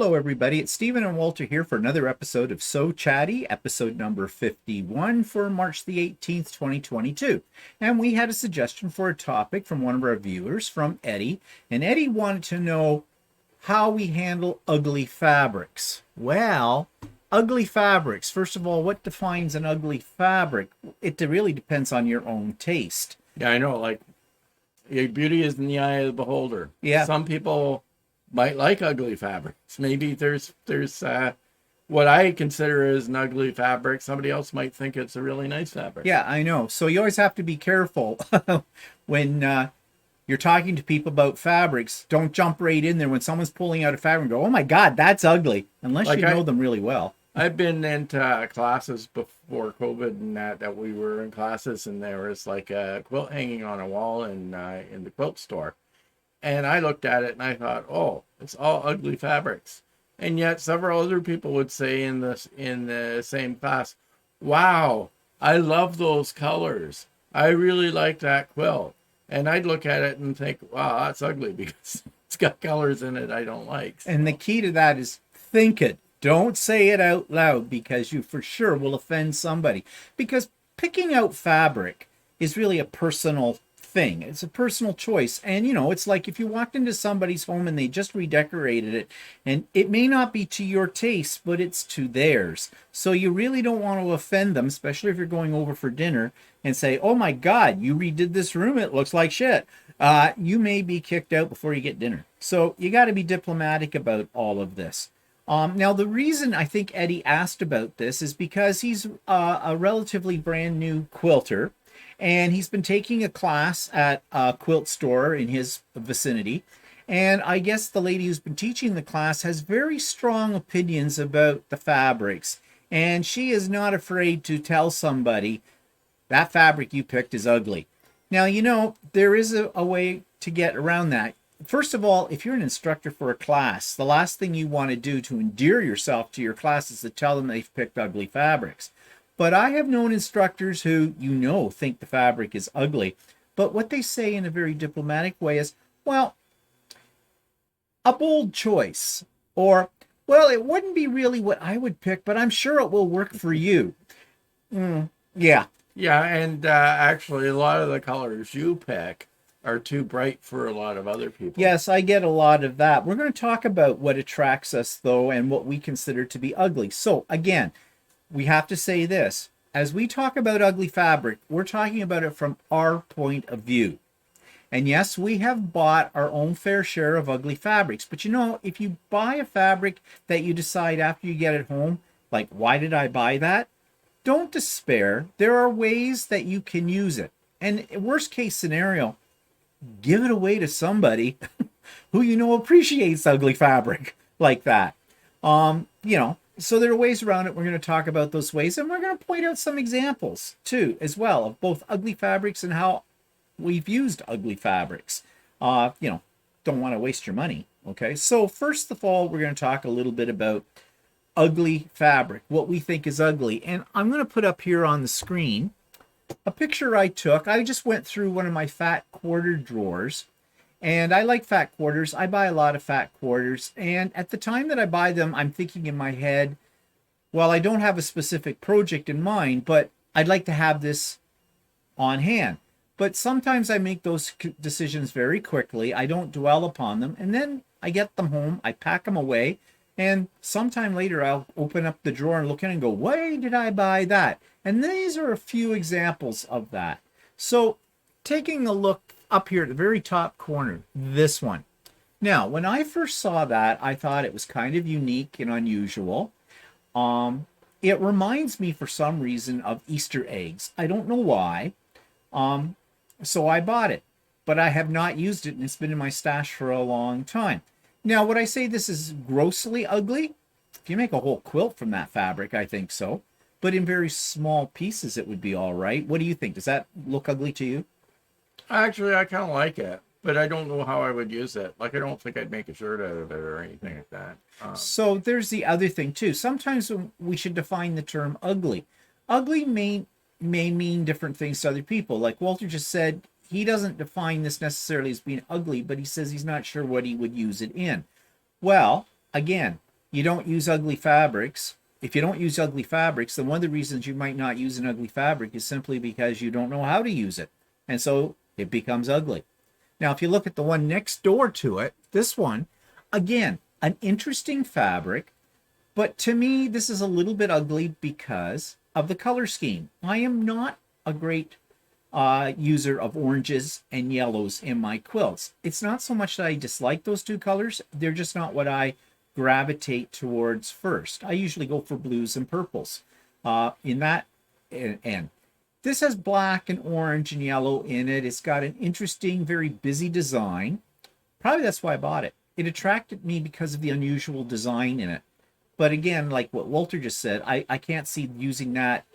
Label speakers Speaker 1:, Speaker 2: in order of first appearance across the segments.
Speaker 1: Hello, everybody. It's Stephen and Walter here for another episode of So Chatty, episode number 51 for March the 18th, 2022. And we had a suggestion for a topic from one of our viewers, from Eddie. And Eddie wanted to know how we handle ugly fabrics. Well, ugly fabrics. First of all, what defines an ugly fabric? It really depends on your own taste.
Speaker 2: Yeah, I know. Like, beauty is in the eye of the beholder.
Speaker 1: Yeah.
Speaker 2: Some people might like ugly fabrics. Maybe there's what I consider as an ugly fabric. Somebody else might think it's a really nice fabric.
Speaker 1: Yeah, I know. So you always have to be careful when you're talking to people about fabrics. Don't jump right in there when someone's pulling out a fabric and go, "Oh my God, that's ugly," unless you know them really well.
Speaker 2: I've been into classes before COVID and that we were in classes, and there was like a quilt hanging on a wall in the quilt store. And I looked at it and I thought, oh, it's all ugly fabrics. And yet several other people would say in the same class, wow, I love those colors. I really like that quilt. And I'd look at it and think, wow, that's ugly because it's got colors in it I don't like. So.
Speaker 1: And the key to that is think it. Don't say it out loud because you for sure will offend somebody. Because picking out fabric is really a personal thing. It's a personal choice. And it's like if you walked into somebody's home and they just redecorated it, and it may not be to your taste, but it's to theirs. So you really don't want to offend them, especially if you're going over for dinner and say, "Oh my God, you redid this room. It looks like shit." You may be kicked out before you get dinner. So you got to be diplomatic about all of this. Now, the reason I think Eddie asked about this is because he's a relatively brand new quilter. And he's been taking a class at a quilt store in his vicinity. And I guess the lady who's been teaching the class has very strong opinions about the fabrics. And she is not afraid to tell somebody, that fabric you picked is ugly. Now, there is a way to get around that. First of all, if you're an instructor for a class, the last thing you want to do to endear yourself to your class is to tell them they've picked ugly fabrics. But I have known instructors who, think the fabric is ugly. But what they say in a very diplomatic way is, well, a bold choice. Or, well, it wouldn't be really what I would pick, but I'm sure it will work for you. Yeah.
Speaker 2: Yeah, and actually a lot of the colors you pick are too bright for a lot of other people.
Speaker 1: Yes, I get a lot of that. We're going to talk about what attracts us, though, and what we consider to be ugly. So, again, we have to say this. As we talk about ugly fabric, we're talking about it from our point of view. And yes, we have bought our own fair share of ugly fabrics. But if you buy a fabric that you decide after you get it home, like, why did I buy that? Don't despair. There are ways that you can use it. And worst case scenario, give it away to somebody who appreciates ugly fabric like that. So there are ways around it. We're going to talk about those ways, and we're going to point out some examples too, as well, of both ugly fabrics and how we've used ugly fabrics. Don't want to waste your money. Okay. So first of all, we're going to talk a little bit about ugly fabric, what we think is ugly. And I'm going to put up here on the screen a picture I took. I just went through one of my fat quarter drawers. And I like fat quarters. I buy a lot of fat quarters. And at the time that I buy them, I'm thinking in my head, well, I don't have a specific project in mind, but I'd like to have this on hand. But sometimes I make those decisions very quickly. I don't dwell upon them. And then I get them home. I pack them away. And sometime later, I'll open up the drawer and look in and go, why did I buy that? And these are a few examples of that. So taking a look up here at the very top corner, this one. Now, when I first saw that, I thought it was kind of unique and unusual. It reminds me for some reason of Easter eggs. I don't know why. So I bought it, but I have not used it, and it's been in my stash for a long time. Now, would I say this is grossly ugly? If you make a whole quilt from that fabric, I think so. But in very small pieces, it would be all right. What do you think? Does that look ugly to you?
Speaker 2: Actually, I kind of like it, but I don't know how I would use it. Like, I don't think I'd make a shirt out of it or anything like that.
Speaker 1: So there's the other thing, too. Sometimes we should define the term ugly. Ugly may mean different things to other people. Like Walter just said, he doesn't define this necessarily as being ugly, but he says he's not sure what he would use it in. Well, again, you don't use ugly fabrics. If you don't use ugly fabrics, then one of the reasons you might not use an ugly fabric is simply because you don't know how to use it. And so it becomes ugly. Now, if you look at the one next door to it, this one, again, an interesting fabric, but to me, this is a little bit ugly because of the color scheme. I am not a great user of oranges and yellows in my quilts. It's not so much that I dislike those two colors, they're just not what I gravitate towards first. I usually go for blues and purples in that end. This has black and orange and yellow in it. It's got an interesting, very busy design. Probably that's why I bought it. It attracted me because of the unusual design in it. But again, like what Walter just said, I can't see using that.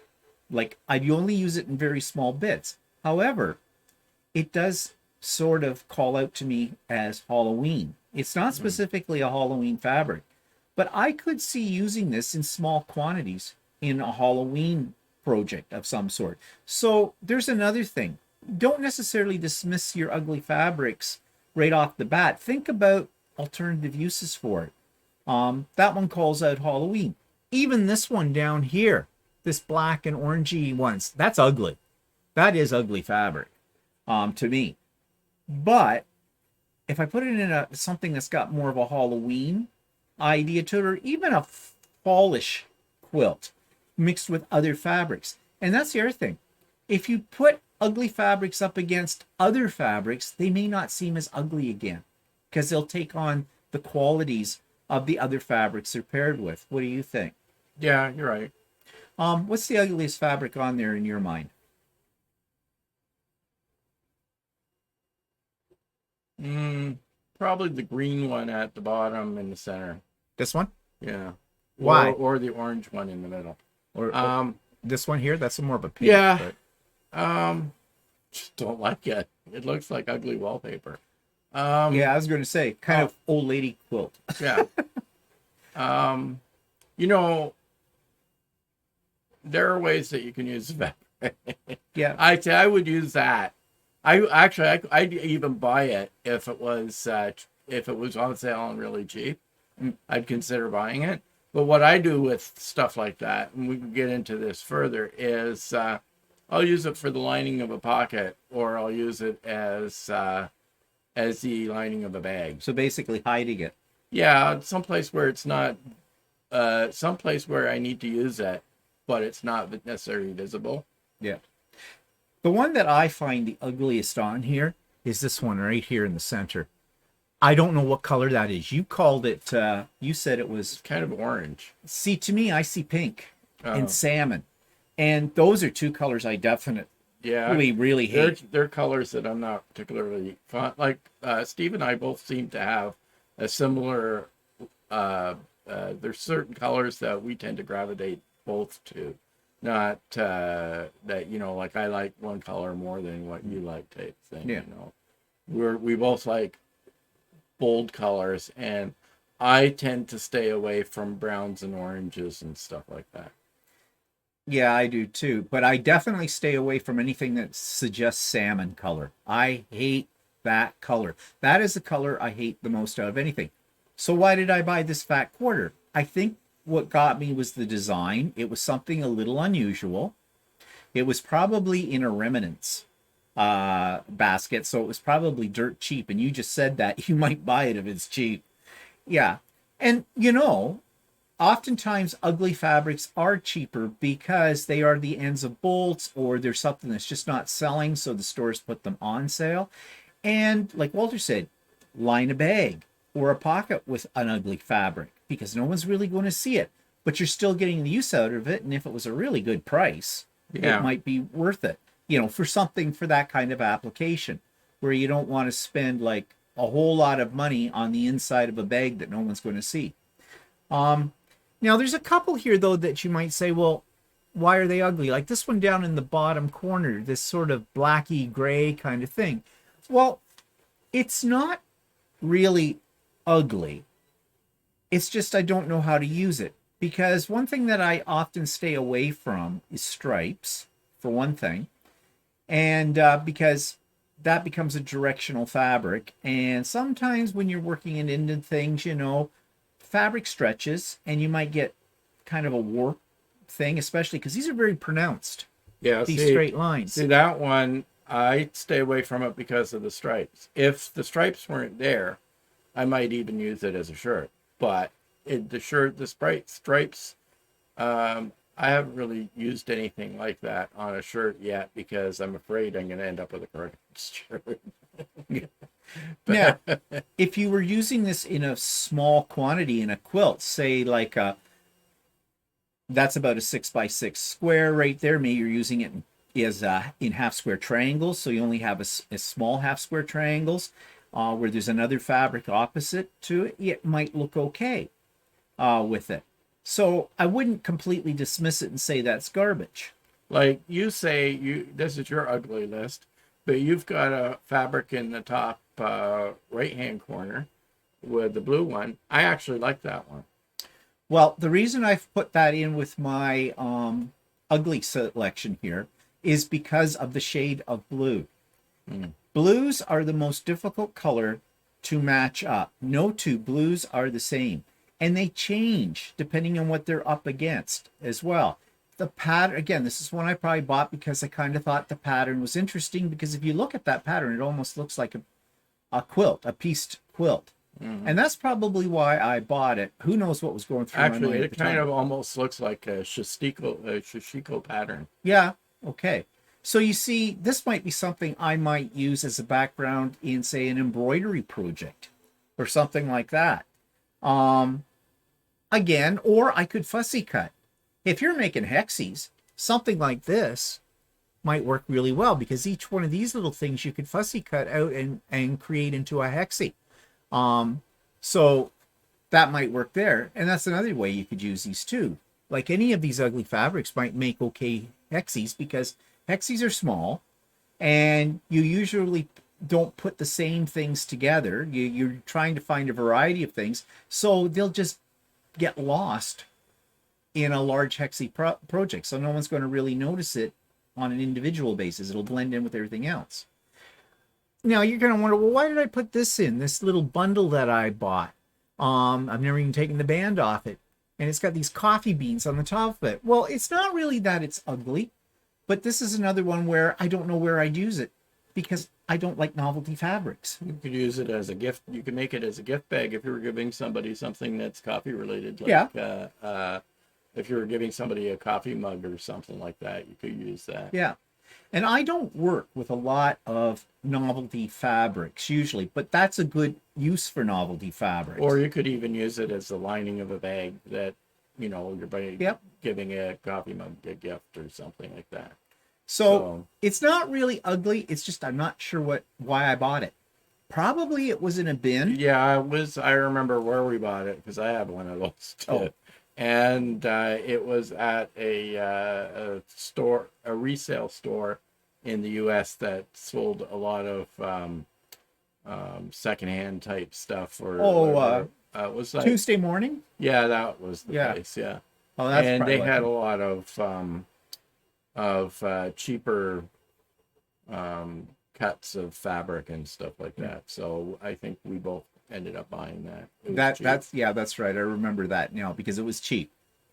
Speaker 1: Like, I'd only use it in very small bits. However, it does sort of call out to me as Halloween. It's not specifically a Halloween fabric, but I could see using this in small quantities in a Halloween project of some sort. So there's another thing. Don't necessarily dismiss your ugly fabrics right off the bat. Think about alternative uses for it. That one calls out Halloween. Even this one down here, this black and orangey ones, that's ugly. That is ugly fabric to me. But if I put it in something that's got more of a Halloween idea to it, or even a fallish quilt mixed with other fabrics. And that's the other thing. If you put ugly fabrics up against other fabrics, they may not seem as ugly again because they'll take on the qualities of the other fabrics they're paired with. What do you think?
Speaker 2: Yeah, you're right.
Speaker 1: What's the ugliest fabric on there in your mind?
Speaker 2: Probably the green one at the bottom in the center.
Speaker 1: This one?
Speaker 2: Yeah.
Speaker 1: Why?
Speaker 2: Or the orange one in the middle.
Speaker 1: Or this one here? That's more of a pink.
Speaker 2: Yeah.
Speaker 1: But...
Speaker 2: just don't like it. It looks like ugly wallpaper.
Speaker 1: Yeah, I was going to say, kind of old lady quilt.
Speaker 2: Yeah. You know, there are ways that you can use fabric.
Speaker 1: Yeah.
Speaker 2: I would use that. I'd even buy it if it was on sale and really cheap. I'd consider buying it. But what I do with stuff like that, and we can get into this further, is I'll use it for the lining of a pocket, or I'll use it as the lining of a bag.
Speaker 1: So basically hiding it.
Speaker 2: Yeah, someplace where it's not, someplace where I need to use it, but it's not necessarily visible.
Speaker 1: Yeah. The one that I find the ugliest on here is this one right here in the center. I don't know what color that is. You called it, you said it was...
Speaker 2: It's kind of orange.
Speaker 1: See, to me, I see pink and salmon. And those are two colors I definitely really hate.
Speaker 2: They're colors that I'm not particularly fond. Like, Steve and I both seem to have a similar... there's certain colors that we tend to gravitate both to. Not that, you know, like I like one color more than what you like type thing.
Speaker 1: Yeah.
Speaker 2: You know, we both like bold colors, and I tend to stay away from browns and oranges and stuff like that.
Speaker 1: Yeah, I do too. But I definitely stay away from anything that suggests salmon color. I hate that color. That is the color I hate the most out of anything. So why did I buy this fat quarter? I think what got me was the design. It was something a little unusual. It was probably in a remnants basket, so it was probably dirt cheap. And you just said that you might buy it if it's cheap. Yeah. And, you know, oftentimes ugly fabrics are cheaper because they are the ends of bolts, or there's something that's just not selling, so the stores put them on sale. And like Walter said, line a bag or a pocket with an ugly fabric because no one's really going to see it, but you're still getting the use out of it. And if it was a really good price, it might be worth it, you know, for something for that kind of application where you don't want to spend like a whole lot of money on the inside of a bag that no one's going to see. Now there's a couple here though that you might say, well, why are they ugly? Like this one down in the bottom corner, this sort of blacky gray kind of thing. Well, it's not really ugly. It's just I don't know how to use it, because one thing that I often stay away from is stripes, for one thing, and because that becomes a directional fabric, and sometimes when you're working in indent things, you know, fabric stretches and you might get kind of a warp thing, especially because these are very pronounced.
Speaker 2: Yeah,
Speaker 1: These straight lines.
Speaker 2: See that one, I stay away from it because of the stripes. If the stripes weren't there, I might even use it as a shirt. But the stripes, I haven't really used anything like that on a shirt yet because I'm afraid I'm going to end up with a cardigan shirt.
Speaker 1: Now, if you were using this in a small quantity in a quilt, say like that's about a 6x6 square right there. Maybe you're using it in half square triangles, so you only have a small half square triangles where there's another fabric opposite to it. It might look okay with it. So I wouldn't completely dismiss it and say that's garbage.
Speaker 2: Like you say, this is your ugly list, but you've got a fabric in the top right-hand corner with the blue one. I actually like that one.
Speaker 1: Well, the reason I've put that in with my ugly selection here is because of the shade of blue. Blues are the most difficult color to match up. No two blues are the same. And they change depending on what they're up against as well. The pattern, again, this is one I probably bought because I kind of thought the pattern was interesting, because if you look at that pattern, it almost looks like a quilt, a pieced quilt. And that's probably why I bought it. Who knows what was going through my mind
Speaker 2: Actually,
Speaker 1: at
Speaker 2: it
Speaker 1: the
Speaker 2: kind
Speaker 1: time.
Speaker 2: of almost looks like a shishiko pattern.
Speaker 1: Yeah, okay. So you see, this might be something I might use as a background in, say, an embroidery project or something like that. Again, or I could fussy cut. If you're making hexies, something like this might work really well, because each one of these little things you could fussy cut out and create into a hexie. So that might work there. And that's another way you could use these too. Like any of these ugly fabrics might make okay hexies, because hexies are small and you usually don't put the same things together. You're trying to find a variety of things, so they'll just get lost in a large hexie project. So no one's going to really notice it on an individual basis. It'll blend in with everything else. Now you're going to wonder, well, why did I put this in this little bundle that I bought? I've never even taken the band off it, and it's got these coffee beans on the top of it. Well, it's not really that it's ugly, but this is another one where I don't know where I'd use it, because I don't like novelty fabrics.
Speaker 2: You could use it as a gift. You could make it as a gift bag if you were giving somebody something that's coffee related. Like, if you were giving somebody a coffee mug or something like that, you could use that.
Speaker 1: Yeah. And I don't work with a lot of novelty fabrics usually, but that's a good use for novelty fabrics.
Speaker 2: Or you could even use it as the lining of a bag that, you're giving a coffee mug a gift or something like that.
Speaker 1: So it's not really ugly. It's just I'm not sure why I bought it. Probably it was in a bin.
Speaker 2: Yeah, I remember where we bought it, because I have one of those too.
Speaker 1: Oh.
Speaker 2: And it was at a store, a resale store in the U.S. that sold a lot of secondhand type stuff. Or it was like
Speaker 1: Tuesday Morning.
Speaker 2: Yeah, that was the place. Yeah.
Speaker 1: Oh, that's
Speaker 2: and they had
Speaker 1: it.
Speaker 2: a lot of cheaper cuts of fabric and stuff like that. So I think we both ended up buying that.
Speaker 1: That's right. I remember that now, because it was cheap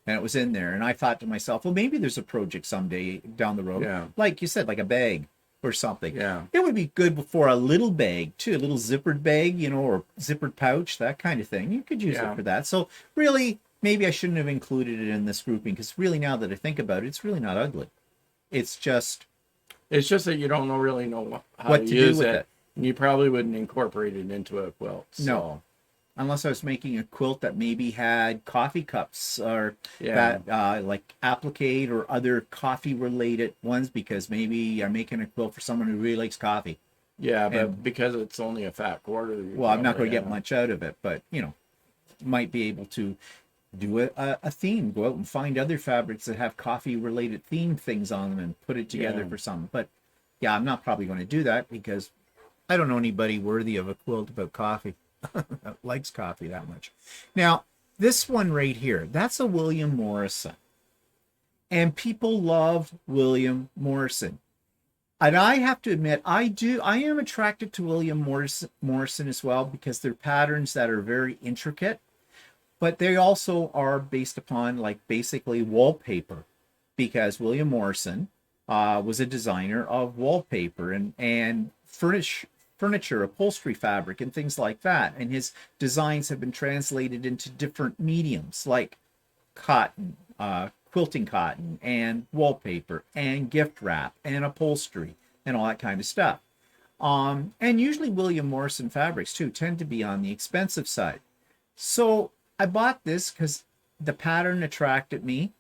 Speaker 1: and it was in there. And I thought to myself, well, maybe there's a project someday down the road.
Speaker 2: Yeah.
Speaker 1: Like you said, like a bag or something.
Speaker 2: Yeah.
Speaker 1: It would be good for a little bag too, a little zippered bag, or zippered pouch, that kind of thing. You could use it for that. So really, maybe I shouldn't have included it in this grouping, because really, now that I think about it, it's really not ugly. It's just
Speaker 2: that you don't really know how
Speaker 1: what
Speaker 2: to
Speaker 1: do
Speaker 2: use
Speaker 1: with
Speaker 2: it.
Speaker 1: it.
Speaker 2: And you probably wouldn't incorporate it into a quilt. So.
Speaker 1: No. Unless I was making a quilt that maybe had coffee cups or that like applique or other coffee related ones, because maybe I'm making a quilt for someone who really likes coffee.
Speaker 2: Yeah, but because it's only a fat quarter.
Speaker 1: Well, I'm not going to get much out of it, but might be able to do a theme, go out and find other fabrics that have coffee related theme things on them and put it together for something. But yeah, I'm not probably going to do that, because I don't know anybody worthy of a quilt about coffee that likes coffee that much. Now, this one right here, that's a William Morrison. And people love William Morrison. And I have to admit, I am attracted to William Morrison as well, because they're patterns that are very intricate. but they also are based upon like basically wallpaper, because William Morrison was a designer of wallpaper and furniture, upholstery fabric, and things like that. And his designs have been translated into different mediums like cotton, quilting cotton, and wallpaper, and gift wrap, and upholstery, and all that kind of stuff. And usually William Morrison fabrics too tend to be on the expensive side. So I bought this because the pattern attracted me,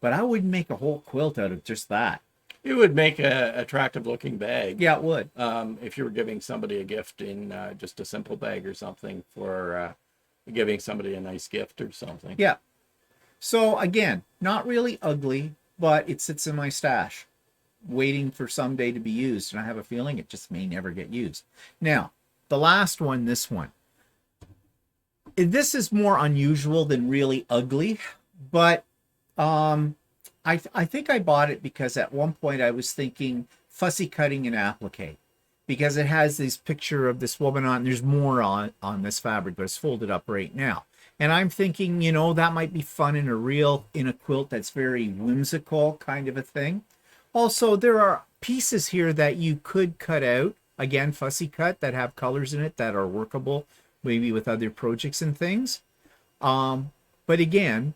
Speaker 1: but I wouldn't make a whole quilt out of just that.
Speaker 2: It would make a attractive looking bag.
Speaker 1: Yeah, it would.
Speaker 2: If you were giving somebody a gift in just a simple bag or something, for giving somebody a nice gift or something.
Speaker 1: Yeah. So again, not really ugly, but it sits in my stash, waiting for someday to be used. And I have a feeling it just may never get used. Now, the last one, this one. This is more unusual than really ugly, but I think I bought it because at one point I was thinking fussy cutting and applique, because it has this picture of this woman on, there's more on this fabric, but it's folded up right now. And I'm thinking, you know, that might be fun in a quilt that's very whimsical kind of a thing. Also, there are pieces here that you could cut out, again, fussy cut, that have colors in it that are workable, maybe with other projects and things. But again,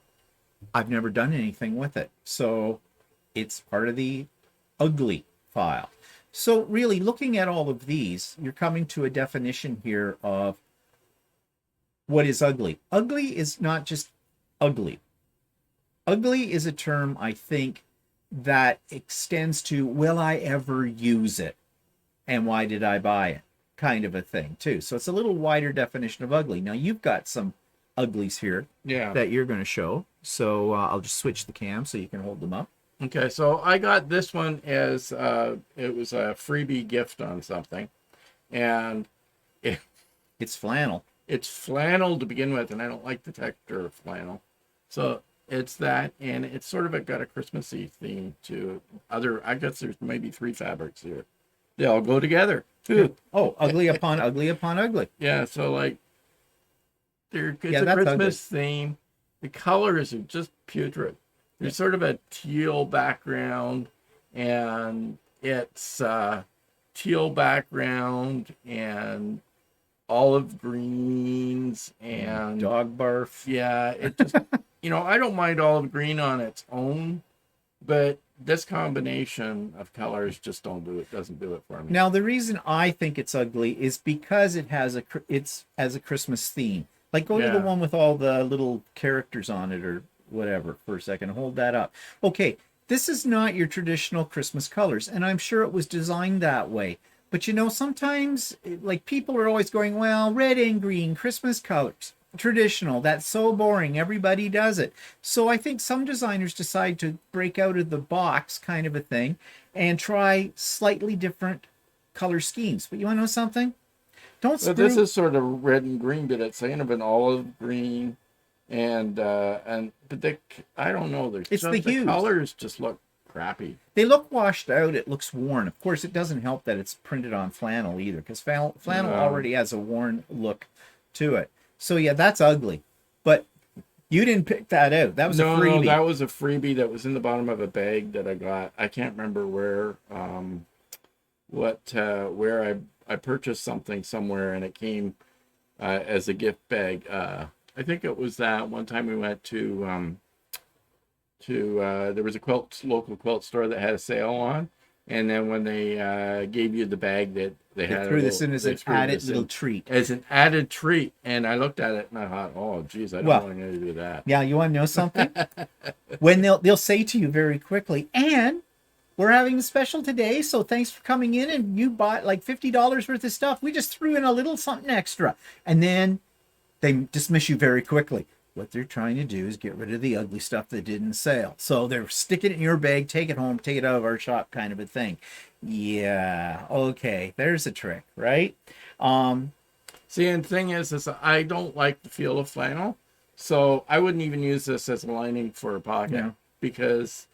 Speaker 1: I've never done anything with it. So it's part of the ugly file. So really, looking at all of these, you're coming to a definition here of what is ugly. Ugly is not just ugly. Ugly is a term, I think, that extends to, will I ever use it? And why did I buy it? Kind of a thing, too. So it's a little wider definition of ugly. Now, you've got some uglies here that you're going to show. So I'll just switch the cam so you can hold them up.
Speaker 2: Okay, so I got this one as it was a freebie gift on something. And
Speaker 1: it's flannel.
Speaker 2: It's flannel to begin with, and I don't like the texture of flannel. So it's that, and it's sort of got a Christmassy theme to other, I guess there's maybe 3 fabrics here. They all go together.
Speaker 1: Oh, ugly upon ugly upon ugly.
Speaker 2: Yeah, so like, it's a
Speaker 1: that's
Speaker 2: Christmas
Speaker 1: ugly.
Speaker 2: theme. The colors are just putrid. There's sort of a teal background, and it's teal background and olive greens and
Speaker 1: dog barf.
Speaker 2: Yeah, it just, I don't mind olive green on its own, but this combination of colors just doesn't do it for me.
Speaker 1: Now, the reason I think it's ugly is because it's as a Christmas theme. Like, go to the one with all the little characters on it or whatever for a second. Hold that up. Okay, this is not your traditional Christmas colors, and I'm sure it was designed that way. But sometimes, like, people are always going, well, red and green, Christmas colors, traditional, that's so boring, everybody does it. So I think some designers decide to break out of the box kind of a thing and try slightly different color schemes. But you want to know something?
Speaker 2: But this is sort of red and green, but it's kind of an olive green, but I don't know. The colors just look crappy.
Speaker 1: They look washed out. It looks worn. Of course, it doesn't help that it's printed on flannel either, because flannel already has a worn look to it. So yeah, that's ugly. But you didn't pick that out. That was a freebie.
Speaker 2: No, that was a freebie that was in the bottom of a bag that I got. I can't remember where. Where I purchased something somewhere, and it came as a gift bag. I think it was that one time we went to there was a local quilt store that had a sale on, and then when they gave you the bag, that they
Speaker 1: threw this in as an added little treat.
Speaker 2: As an added treat, and I looked at it and I thought, oh geez, I don't want to do that.
Speaker 1: Yeah, you want to know something? When they'll say to you very quickly, and we're having a special today, so thanks for coming in, and you bought like $50 worth of stuff. We just threw in a little something extra. And then they dismiss you very quickly. What they're trying to do is get rid of the ugly stuff that didn't sell. So they're sticking it in your bag, take it home, take it out of our shop kind of a thing. Yeah, okay, there's a trick, right?
Speaker 2: See, and the thing is I don't like the feel of flannel, so I wouldn't even use this as a lining for a pocket because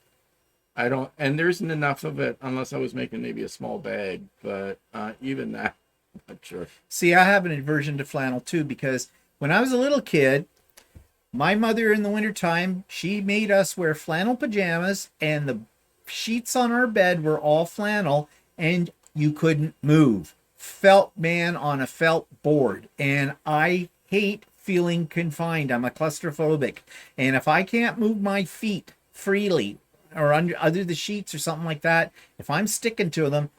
Speaker 2: I don't, and there isn't enough of it unless I was making maybe a small bag, but even that, I'm not sure.
Speaker 1: See, I have an aversion to flannel too, because when I was a little kid, My mother in the wintertime, she made us wear flannel pajamas, and the sheets on our bed were all flannel, and you couldn't move. Felt man on a felt board. And I hate feeling confined. I'm a claustrophobic. And if I can't move my feet freely or under the sheets or something like that, if I'm sticking to them,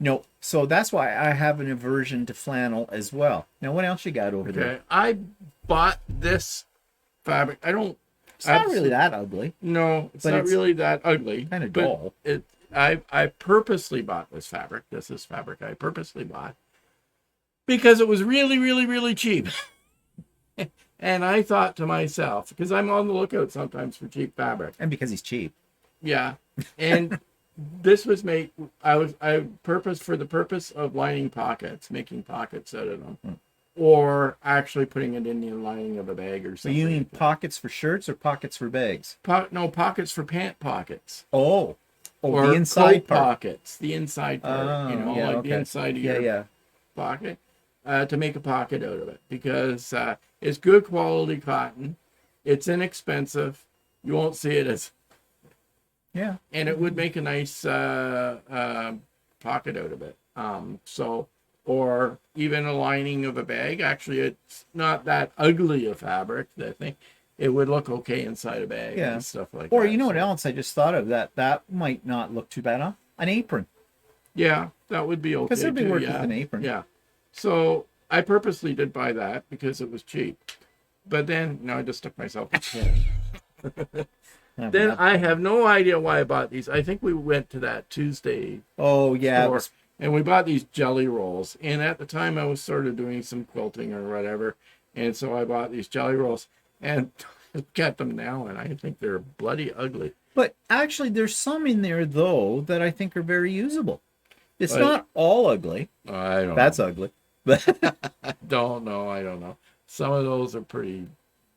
Speaker 1: no. So that's why I have an aversion to flannel as well. Now, what else you got over there?
Speaker 2: I bought this fabric.
Speaker 1: It's not really that ugly.
Speaker 2: No, it's not really that ugly.
Speaker 1: Kind of dull.
Speaker 2: I purposely bought this fabric. This is fabric I purposely bought because it was really, really, really cheap. And I thought to myself, because I'm on the lookout sometimes for cheap fabric.
Speaker 1: And because he's cheap.
Speaker 2: Yeah. And this was made, I purposed for the purpose of lining pockets, making pockets out of them. Or actually putting it in the lining of a bag or something.
Speaker 1: So you mean pockets for shirts or pockets for bags?
Speaker 2: No, pockets for pant pockets.
Speaker 1: Oh,
Speaker 2: or
Speaker 1: the inside part.
Speaker 2: Pockets. The inside part. The inside of your pocket. To make a pocket out of it. Because it's good quality cotton. It's inexpensive. You won't see it as...
Speaker 1: Yeah.
Speaker 2: And it would make a nice pocket out of it. Or even a lining of a bag. Actually, it's not that ugly a fabric. I think it would look okay inside a bag and stuff like that.
Speaker 1: Or you know what else I just thought of? That might not look too bad, huh? An apron.
Speaker 2: Yeah, that would be okay.
Speaker 1: Because it'd be working with an apron.
Speaker 2: Yeah. So I purposely did buy that because it was cheap. But then, I just stuck myself in the Then I have no idea why I bought these. I think we went to that Tuesday.
Speaker 1: Oh, yeah.
Speaker 2: Store, and we bought these jelly rolls. And at the time, I was sort of doing some quilting or whatever. And so I bought these jelly rolls. And look at them now, and I think they're bloody ugly.
Speaker 1: But actually, there's some in there, though, that I think are very usable. It's not all ugly.
Speaker 2: I don't
Speaker 1: That's
Speaker 2: know.
Speaker 1: ugly.
Speaker 2: I don't know. Some of those are pretty...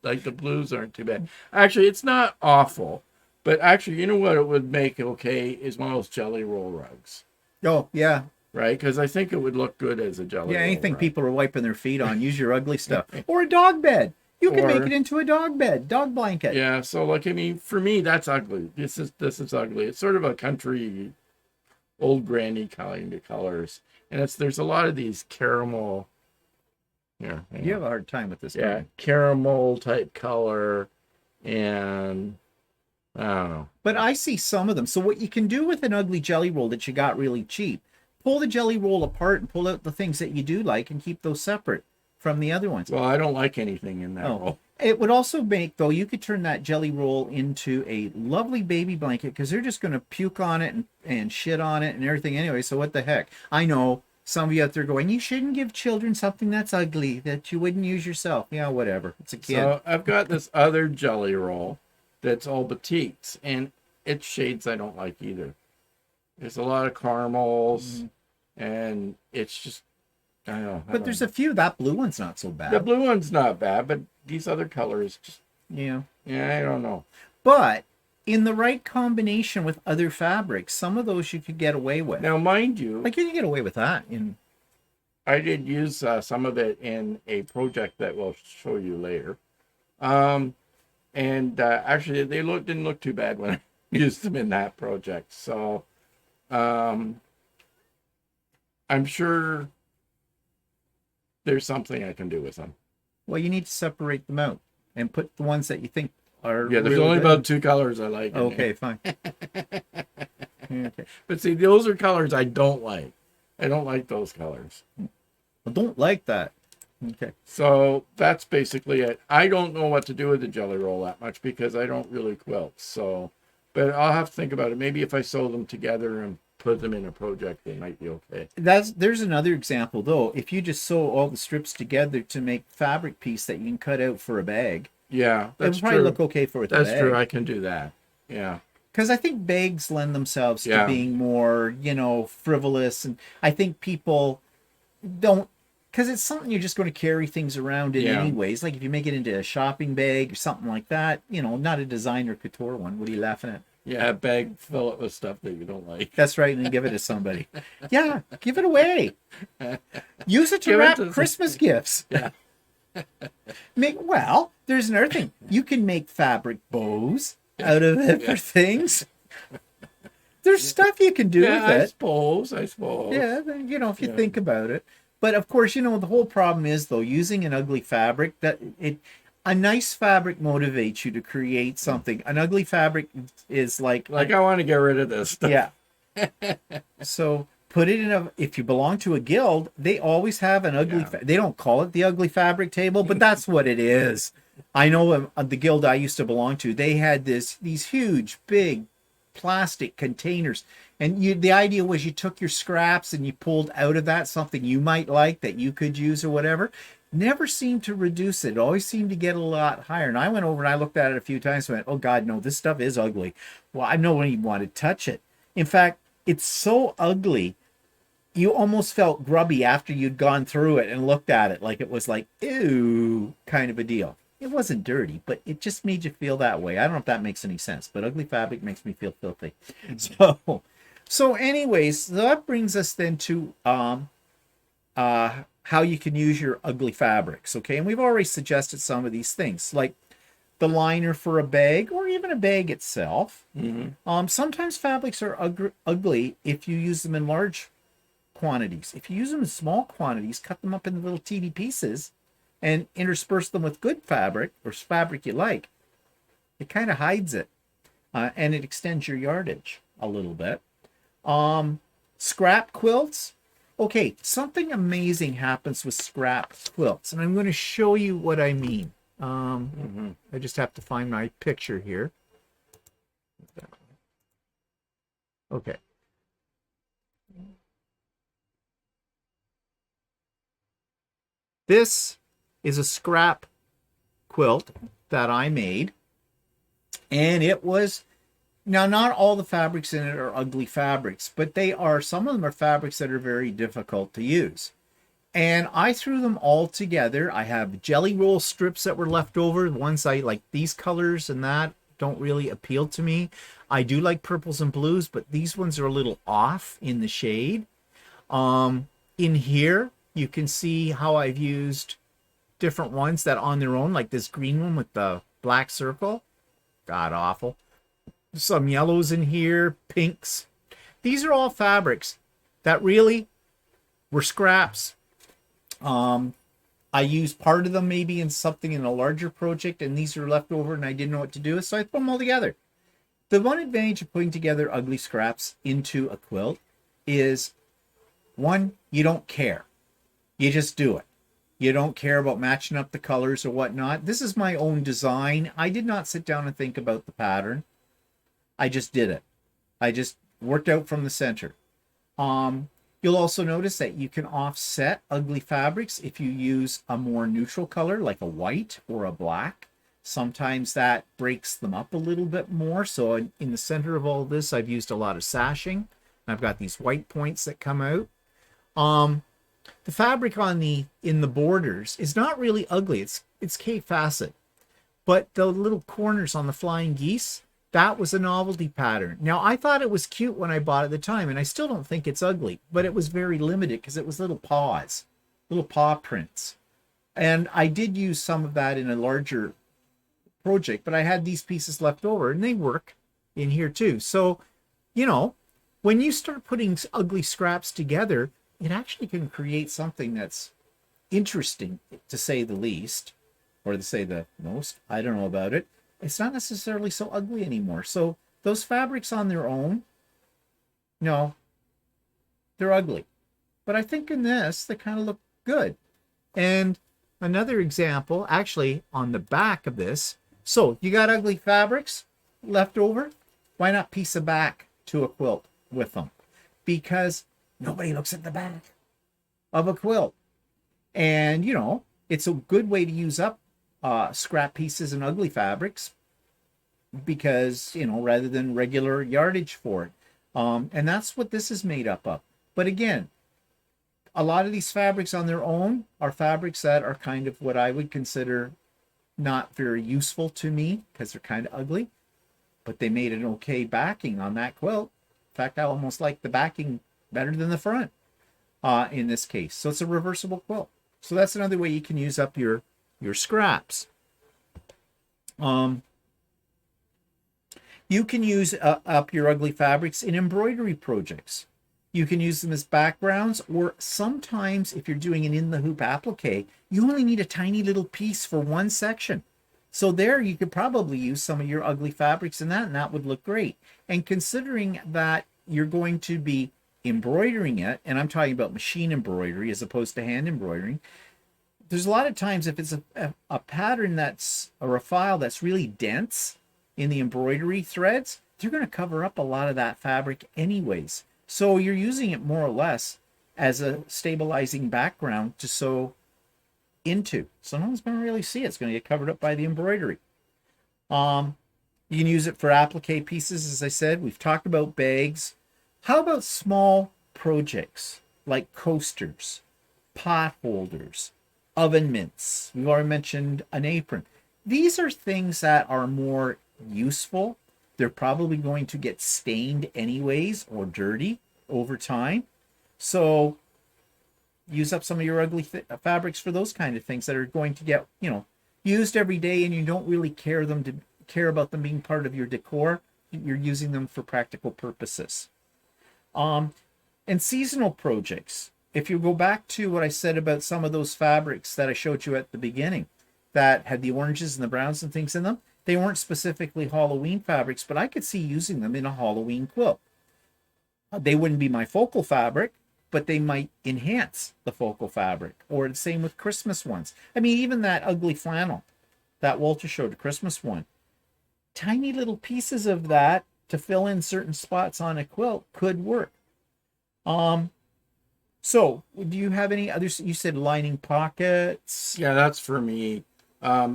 Speaker 2: Like the blues aren't too bad. Actually, it's not awful. But actually, you know what it would make okay is one of those jelly roll rugs.
Speaker 1: Oh, yeah.
Speaker 2: Right? Because I think it would look good as a jelly roll
Speaker 1: anything
Speaker 2: rug.
Speaker 1: people are wiping their feet on, use your ugly stuff. Or a dog bed. You can make it into a dog bed, dog blanket.
Speaker 2: Yeah, so for me, that's ugly. This is ugly. It's sort of a country, old granny kind of colors. And there's a lot of these caramel... Yeah,
Speaker 1: you have a hard time with this.
Speaker 2: Yeah, caramel type color, and I don't know.
Speaker 1: But I see some of them. So what you can do with an ugly jelly roll that you got really cheap, pull the jelly roll apart and pull out the things that you do like and keep those separate from the other ones.
Speaker 2: Well, I don't like anything in that roll.
Speaker 1: It would also make, though, you could turn that jelly roll into a lovely baby blanket because they're just going to puke on it and shit on it and everything anyway. So what the heck? I know. Some of you out there going, you shouldn't give children something that's ugly that you wouldn't use yourself. Yeah, whatever. It's a kid.
Speaker 2: So I've got this other jelly roll that's all batiks, and it's shades I don't like either. There's a lot of caramels, and it's just, I don't know.
Speaker 1: But there's a few. That blue one's not so bad.
Speaker 2: The blue one's not bad, but these other colors just...
Speaker 1: Yeah,
Speaker 2: I don't know.
Speaker 1: But... in the right combination with other fabrics, some of those you could get away with.
Speaker 2: Now, mind you...
Speaker 1: Like, you can get away with that.
Speaker 2: I did use some of it in a project that we'll show you later. Actually, they didn't look too bad when I used them in that project. So, I'm sure there's something I can do with them.
Speaker 1: Well, you need to separate them out and put the ones that you think... there's
Speaker 2: really only about 2 colors I like.
Speaker 1: Okay, fine.
Speaker 2: Okay. But see, those are colors I don't like. I don't like those colors.
Speaker 1: I don't like that. Okay.
Speaker 2: So that's basically it. I don't know what to do with the jelly roll that much because I don't really quilt. So, but I'll have to think about it. Maybe if I sew them together and put them in a project, they might be okay.
Speaker 1: There's another example though. If you just sew all the strips together to make fabric piece that you can cut out for a bag.
Speaker 2: Yeah, that's
Speaker 1: it would probably look okay for it.
Speaker 2: That's true. I can do that. Yeah.
Speaker 1: Because I think bags lend themselves to being more, frivolous. And I think people don't, because it's something you're just going to carry things around in anyways. Like if you make it into a shopping bag or something like that, not a designer couture one. What are you laughing at?
Speaker 2: Yeah, a bag, fill it with stuff that you don't like.
Speaker 1: That's right, and then give it to somebody. Yeah, give it away. Use it to wrap Christmas gifts.
Speaker 2: Yeah.
Speaker 1: Well, there's another thing. You can make fabric bows out of it for things. There's stuff you can do
Speaker 2: Yeah,
Speaker 1: with it.
Speaker 2: I suppose.
Speaker 1: Yeah, if you
Speaker 2: Yeah.
Speaker 1: think about it. But of course, the whole problem is though, using an ugly fabric, a nice fabric motivates you to create something. An ugly fabric is like
Speaker 2: I want to get rid of this stuff.
Speaker 1: yeah. So put it in if you belong to a guild, they always have an ugly they don't call it the ugly fabric table, but that's what it is. I know the guild I used to belong to, they had these huge big plastic containers, and the idea was you took your scraps and you pulled out of that something you might like that you could use or whatever. Never seemed to reduce it. It always seemed to get a lot higher. And I went over and I looked at it a few times and went, oh God, no, this stuff is ugly. Well, I don't even want to touch it. In fact, it's so ugly, you almost felt grubby after you'd gone through it and looked at it, like it was like, ew, kind of a deal. It wasn't dirty, but it just made you feel that way. I don't know if that makes any sense, but ugly fabric makes me feel filthy. So anyways, that brings us then to how you can use your ugly fabrics, okay? And we've already suggested some of these things, like the liner for a bag or even a bag itself. Sometimes fabrics are ugly if you use them in large quantities. If you use them in small quantities, cut them up into little teeny pieces and intersperse them with good fabric or fabric you like, it kind of hides it and it extends your yardage a little bit. Scrap quilts. Okay, something amazing happens with scrap quilts, and I'm going to show you what I mean. I just have to find my picture here. Okay. This is a scrap quilt that I made, and it was, now not all the fabrics in it are ugly fabrics, but some of them are fabrics that are very difficult to use. And I threw them all together. I have jelly roll strips that were left over. The ones I like, these colors and that don't really appeal to me. I do like purples and blues, but these ones are a little off in the shade. In here, you can see how I've used different ones that on their own, like this green one with the black circle. God awful. Some yellows in here, pinks. These are all fabrics that really were scraps. I used part of them maybe in something in a larger project, and these are left over and I didn't know what to do with, so I put them all together. The one advantage of putting together ugly scraps into a quilt is, one, you don't care. You just do it. You don't care about matching up the colors or whatnot. This is my own design. I did not sit down and think about the pattern. I just did it. I just worked out from the center. You'll also notice that you can offset ugly fabrics if you use a more neutral color, like a white or a black. Sometimes that breaks them up a little bit more. So in the center of all this, I've used a lot of sashing. I've got these white points that come out. The fabric in the borders is not really ugly. It's Cape Facet, but the little corners on the flying geese, that was a novelty pattern. Now, I thought it was cute when I bought it at the time, and I still don't think it's ugly, but it was very limited because it was little paws, little paw prints. And I did use some of that in a larger project, but I had these pieces left over, and they work in here too. So, when you start putting ugly scraps together, it actually can create something that's interesting, to say the least, or to say the most. I don't know about it. It's not necessarily so ugly anymore. So those fabrics on their own, no, they're ugly. But I think in this, they kind of look good. And another example, actually on the back of this. So you got ugly fabrics left over. Why not piece a back to a quilt with them? Because nobody looks at the back of a quilt. And, it's a good way to use up scrap pieces and ugly fabrics because, rather than regular yardage for it. And that's what this is made up of. But again, a lot of these fabrics on their own are fabrics that are kind of what I would consider not very useful to me because they're kind of ugly, but they made an okay backing on that quilt. In fact, I almost like the backing better than the front in this case. So it's a reversible quilt. So that's another way you can use up your your scraps. You can use up your ugly fabrics in embroidery projects. You can use them as backgrounds, or sometimes if you're doing an in the hoop applique, you only need a tiny little piece for one section. So there you could probably use some of your ugly fabrics in that, and that would look great. And considering that you're going to be embroidering it, and I'm talking about machine embroidery as opposed to hand embroidering, there's a lot of times if it's a pattern that's, or a file that's really dense in the embroidery threads, they're going to cover up a lot of that fabric anyways. So you're using it more or less as a stabilizing background to sew into. So no one's going to really see it. It's going to get covered up by the embroidery. You can use it for applique pieces, as I said. We've talked about bags. How about small projects like coasters, pot holders, oven mitts? We've already mentioned an apron. These are things that are more useful. They're probably going to get stained anyways or dirty over time. So use up some of your ugly fabrics for those kind of things that are going to get, used every day, and you don't really care about them being part of your decor. You're using them for practical purposes. And seasonal projects. If you go back to what I said about some of those fabrics that I showed you at the beginning that had the oranges and the browns and things in them, they weren't specifically Halloween fabrics, but I could see using them in a Halloween quilt. They wouldn't be my focal fabric, but they might enhance the focal fabric. Or the same with Christmas ones. I mean, even that ugly flannel that Walter showed, the Christmas one, tiny little pieces of that to fill in certain spots on a quilt could work. So do you have any others? You said lining pockets.
Speaker 2: Yeah, that's for me.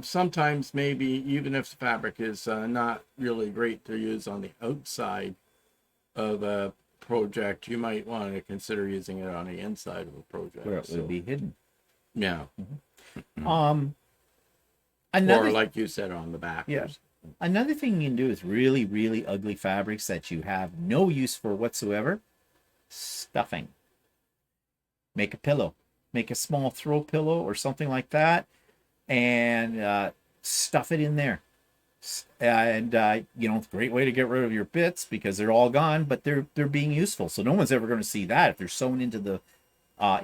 Speaker 2: Sometimes maybe even if the fabric is not really great to use on the outside of a project, you might want to consider using it on the inside of a project
Speaker 1: Where it would be hidden.
Speaker 2: Yeah.
Speaker 1: Or
Speaker 2: like you said, on the back.
Speaker 1: Yeah. Another thing you can do with really, really ugly fabrics that you have no use for whatsoever, stuffing. Make a pillow. Make a small throw pillow or something like that, and stuff it in there. And great way to get rid of your bits because they're all gone, but they're being useful. So no one's ever going to see that if they're sewn into the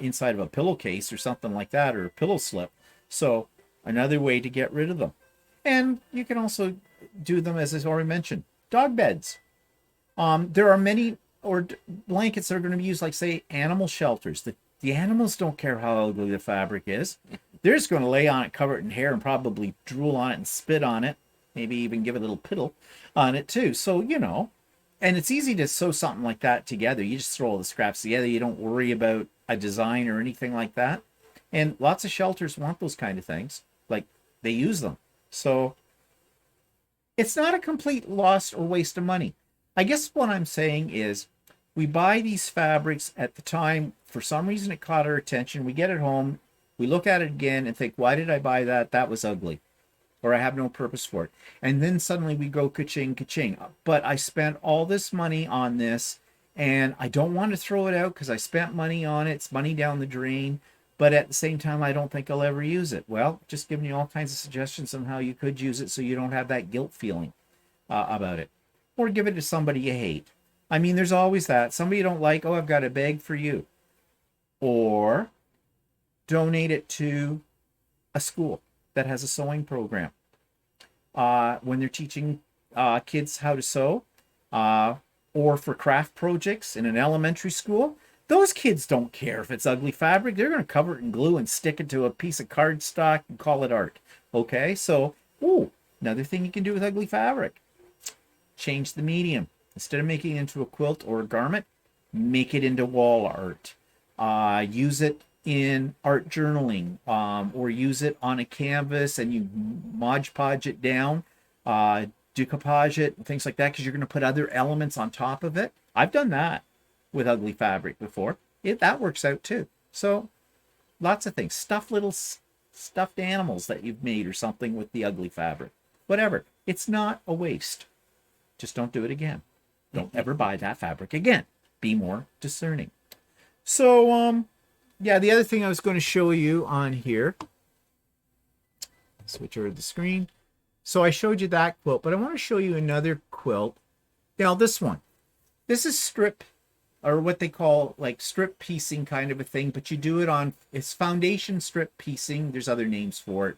Speaker 1: inside of a pillowcase or something like that, or a pillow slip. So another way to get rid of them. And you can also do them, as I already mentioned, dog beds. There are many blankets that are going to be used, like, say, animal shelters. The animals don't care how ugly the fabric is. They're just going to lay on it, cover it in hair, and probably drool on it and spit on it. Maybe even give a little piddle on it too. So, and it's easy to sew something like that together. You just throw all the scraps together. You don't worry about a design or anything like that. And lots of shelters want those kind of things. Like, they use them. So it's not a complete loss or waste of money. I guess what I'm saying is we buy these fabrics at the time. For some reason, it caught our attention. We get it home. We look at it again and think, why did I buy that? That was ugly. Or I have no purpose for it. And then suddenly we go ka-ching, ka-ching. But I spent all this money on this, and I don't want to throw it out because I spent money on it. It's money down the drain. But at the same time, I don't think I'll ever use it. Well, just giving you all kinds of suggestions on how you could use it so you don't have that guilt feeling about it. Or give it to somebody you hate. I mean, there's always that. Somebody you don't like, I've got a bag for you. Or donate it to a school that has a sewing program. When they're teaching kids how to sew, or for craft projects in an elementary school, those kids don't care if it's ugly fabric. They're going to cover it in glue and stick it to a piece of cardstock and call it art. Okay, so, another thing you can do with ugly fabric. Change the medium. Instead of making it into a quilt or a garment, make it into wall art. Use it in art journaling, or use it on a canvas and you Mod Podge it down, decoupage it, and things like that, because you're going to put other elements on top of it. I've done that with ugly fabric before. That works out too. So lots of things. Stuff little stuffed animals that you've made or something with the ugly fabric. Whatever. It's not a waste. Just don't do it again. Don't ever buy that fabric again. Be more discerning. So, the other thing I was going to show you on here Switch over to the screen. So I showed you that quilt, but I want to show you another quilt. Now this one. This is strip, or what they call like strip piecing kind of a thing, but you do it on, it's foundation strip piecing. There's other names for it.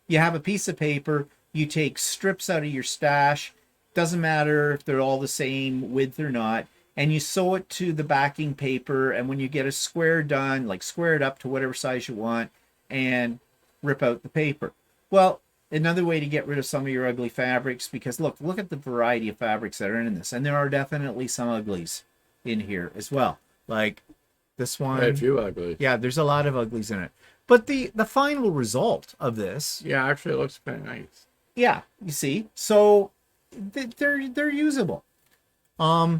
Speaker 1: You have a piece of paper, you take strips out of your stash, doesn't matter if they're all the same width or not, and you sew it to the backing paper, and when you get a square done, like square it up to whatever size you want, and rip out the paper. Well, another way to get rid of some of your ugly fabrics, because look at the variety of fabrics that are in this, and there are definitely some uglies in here as well, like this one.
Speaker 2: A few uglies.
Speaker 1: Yeah, there's a lot of uglies in it, but the final result of this,
Speaker 2: Yeah, actually it looks kind of nice.
Speaker 1: yeah, you see, so they're usable. Now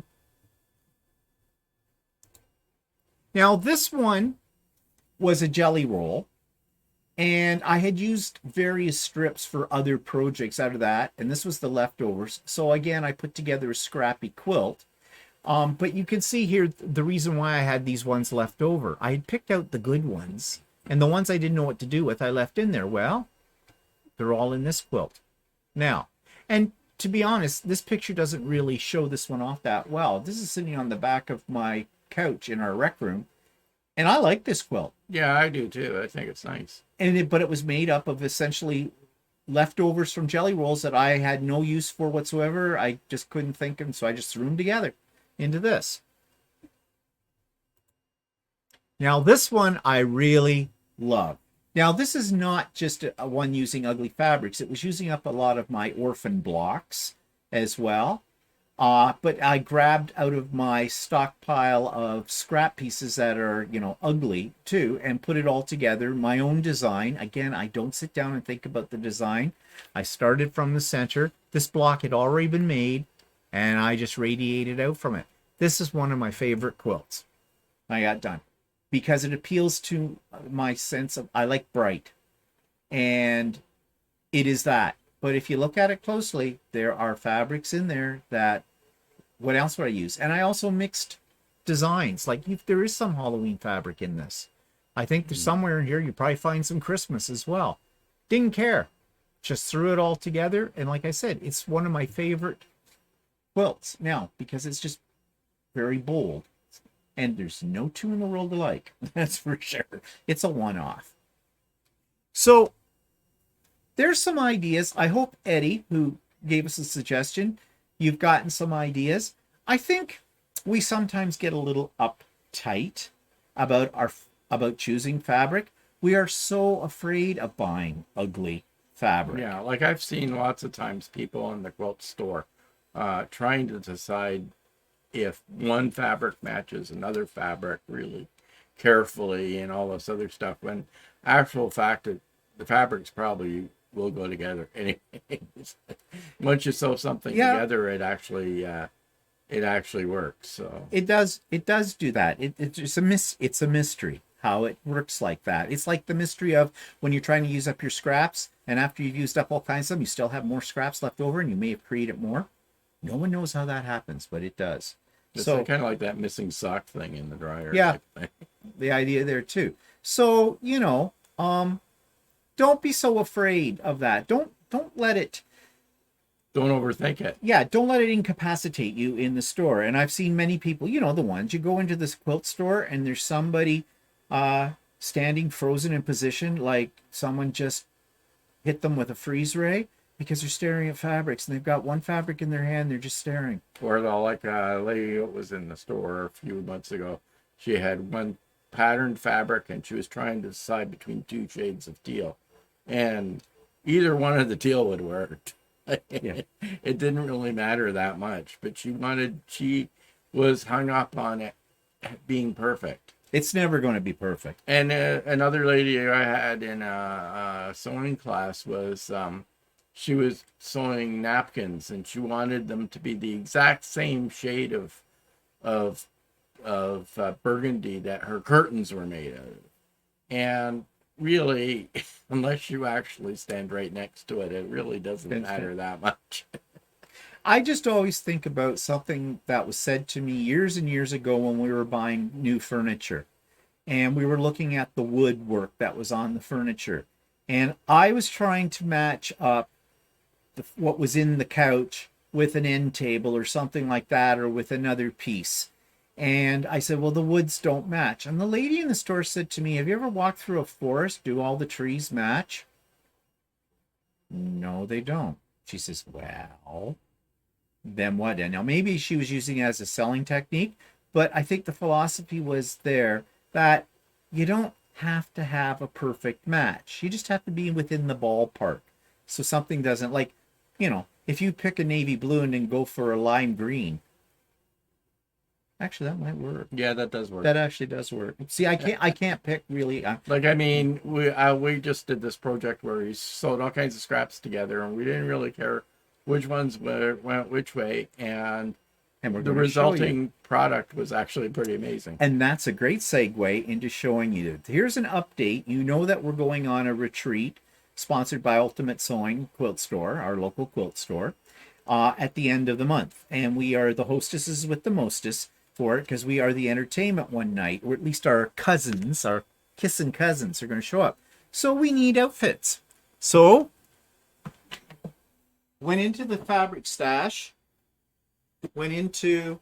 Speaker 1: this one was a jelly roll, and I had used various strips for other projects out of that, and this was the leftovers. So again, I put together a scrappy quilt. But you can see here the reason why I had these ones left over. I had picked out the good ones, and the ones I didn't know what to do with, I left in there. Well, they're all in this quilt now. And to be honest, this picture doesn't really show this one off that well. This is sitting on the back of my couch in our rec room, and I like this quilt.
Speaker 2: Yeah, I do too. I think it's nice.
Speaker 1: But it was made up of essentially leftovers from jelly rolls that I had no use for whatsoever. I just couldn't think of them, so I just threw them together into this. Now this one I really love. Now this is not just a one using ugly fabrics. It was using up a lot of my orphan blocks as well. But I grabbed out of my stockpile of scrap pieces that are, ugly too, and put it all together, my own design. Again, I don't sit down and think about the design. I started from the center. This block had already been made, and I just radiated out from it. This is one of my favorite quilts I got done, because it appeals to my sense of, I like bright, and it is that. But if you look at it closely, there are fabrics in there that, what else would I use? And I also mixed designs. Like there is some Halloween fabric in this. I think there's somewhere in here you probably find some Christmas as well. Didn't care. Just threw it all together. And like I said, it's one of my favorite quilts now, because it's just very bold. And there's no two in the world alike. That's for sure. It's a one-off. So there's some ideas. I hope, Eddie, who gave us a suggestion, you've gotten some ideas. I think we sometimes get a little uptight about choosing fabric. We are so afraid of buying ugly fabric.
Speaker 2: Yeah, like I've seen lots of times people in the quilt store trying to decide if one fabric matches another fabric really carefully and all this other stuff, when actual fact the fabrics probably will go together anyways. Once you sew something together, it actually works. So
Speaker 1: it does do that. It's a mystery how it works like that. It's like the mystery of when you're trying to use up your scraps, and after you've used up all kinds of them, you still have more scraps left over, and you may have created more. No one knows how that happens, but it does.
Speaker 2: It's
Speaker 1: so
Speaker 2: kind of like that missing sock thing in the dryer.
Speaker 1: Yeah, the idea there too. So don't be so afraid of that. Don't let it.
Speaker 2: Don't overthink it.
Speaker 1: Yeah, don't let it incapacitate you in the store. And I've seen many people, the ones, you go into this quilt store and there's somebody standing frozen in position, like someone just hit them with a freeze ray, because they're staring at fabrics and they've got one fabric in their hand, they're just staring.
Speaker 2: Or like a lady that was in the store a few months ago. She had one patterned fabric and she was trying to decide between two shades of teal, and either one of the teal would work. Yeah. It didn't really matter that much, but she was hung up on it being perfect.
Speaker 1: It's never going to be perfect.
Speaker 2: And another lady I had in a sewing class was she was sewing napkins, and she wanted them to be the exact same shade of burgundy that her curtains were made of. And really, unless you actually stand right next to it, it really doesn't matter that much.
Speaker 1: I just always think about something that was said to me years and years ago when we were buying new furniture, and we were looking at the woodwork that was on the furniture. And I was trying to match up what was in the couch with an end table or something like that, or with another piece. And I said, well, the woods don't match. And the lady in the store said to me, have you ever walked through a forest? Do all the trees match? No, they don't. She says, well, then what? And now maybe she was using it as a selling technique, but I think the philosophy was there that you don't have to have a perfect match. You just have to be within the ballpark. So something doesn't, like, if you pick a navy blue and then go for a lime green, actually that might work.
Speaker 2: Yeah, that does work.
Speaker 1: That actually does work. See, I can't pick really.
Speaker 2: Like, I mean, we just did this project where we sewed all kinds of scraps together, and we didn't really care which ones went which way, and the resulting product was actually pretty amazing.
Speaker 1: And that's a great segue into showing you. Here's an update. You know that we're going on a retreat sponsored by Ultimate Sewing Quilt Store, our local quilt store, at the end of the month. And we are the hostesses with the mostest for it, because we are the entertainment one night, or at least our cousins, our kissing cousins, are going to show up. So we need outfits. So went into the fabric stash, went into,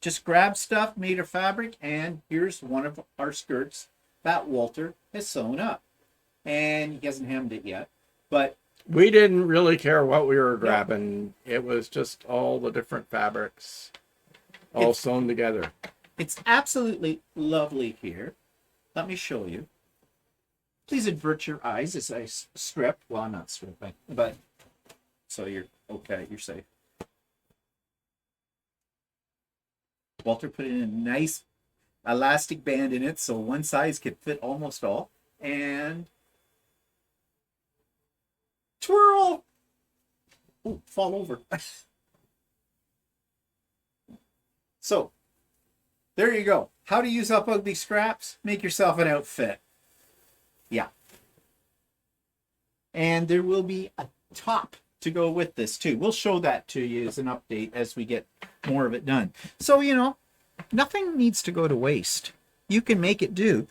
Speaker 1: just grab stuff made of fabric, and here's one of our skirts that Walter has sewn up. And he hasn't hemmed it yet, but
Speaker 2: we didn't really care what we were grabbing. It was just all the different fabrics all sewn together.
Speaker 1: It's absolutely lovely here. Let me show you. Please avert your eyes as I strip. Well, I'm not stripping, but so you're okay. You're safe. Walter put in a nice elastic band in it, so one size could fit almost all. And twirl! Oh, fall over. So, there you go. How to use up ugly scraps? Make yourself an outfit. Yeah. And there will be a top to go with this too. We'll show that to you as an update as we get more of it done. So, nothing needs to go to waste. You can make it do.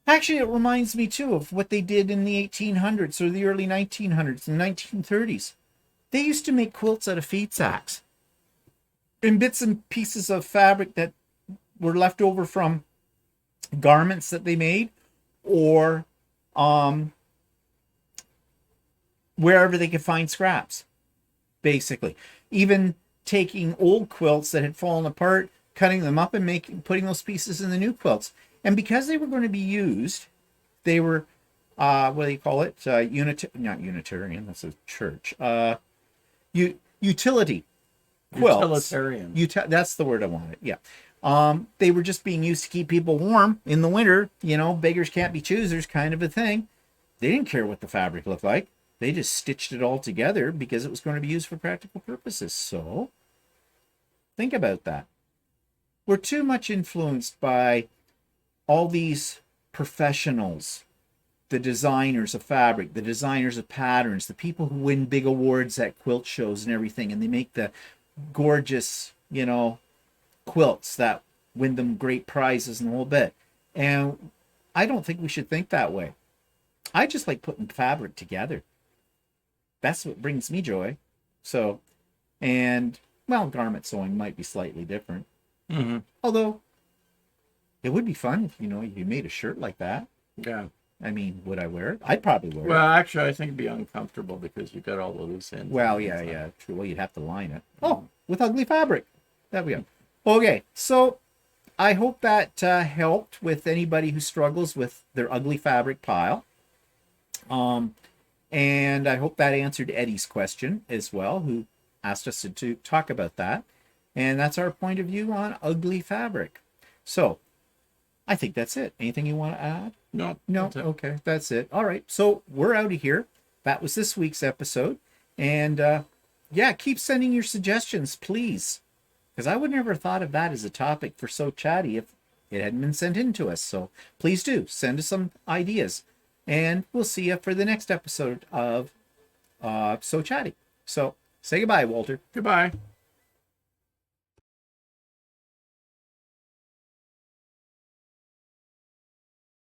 Speaker 1: Actually, it reminds me too of what they did in the 1800s or the early 1900s and 1930s. They used to make quilts out of feed sacks and bits and pieces of fabric that were left over from garments that they made, or wherever they could find scraps, basically. Even taking old quilts that had fallen apart, cutting them up and putting those pieces in the new quilts. And because they were going to be used, they were what do you call it? Not Unitarian, that's a church. Utility quilts.
Speaker 2: Utilitarian.
Speaker 1: That's the word I wanted. Yeah. They were just being used to keep people warm in the winter. Beggars can't be choosers kind of a thing. They didn't care what the fabric looked like. They just stitched it all together because it was going to be used for practical purposes. So think about that. We're too much influenced by all these professionals, the designers of fabric, the designers of patterns, the people who win big awards at quilt shows and everything, and they make the gorgeous, quilts that win them great prizes and the whole bit. And I don't think we should think that way. I just like putting fabric together. That's what brings me joy. So, and, well, garment sewing might be slightly different.
Speaker 2: Mm-hmm.
Speaker 1: Although, it would be fun if, you made a shirt like that.
Speaker 2: Yeah.
Speaker 1: I mean, would I wear it? I'd probably wear it.
Speaker 2: Well, actually, I think it'd be uncomfortable because you've got all the loose ends.
Speaker 1: Well, yeah. True. Well, you'd have to line it. Oh, with ugly fabric. There we go. Okay, so I hope that helped with anybody who struggles with their ugly fabric pile. And I hope that answered Eddie's question as well, who asked us to talk about that. And that's our point of view on ugly fabric. So I think that's it. Anything you want to add?
Speaker 2: No.
Speaker 1: Okay, that's it. All right, so we're out of here. That was this week's episode. And keep sending your suggestions, please, because I would never have thought of that as a topic for So Chatty if it hadn't been sent in to us. So please do send us some ideas, and we'll see you for the next episode of So Chatty. So say goodbye, Walter.
Speaker 2: Goodbye.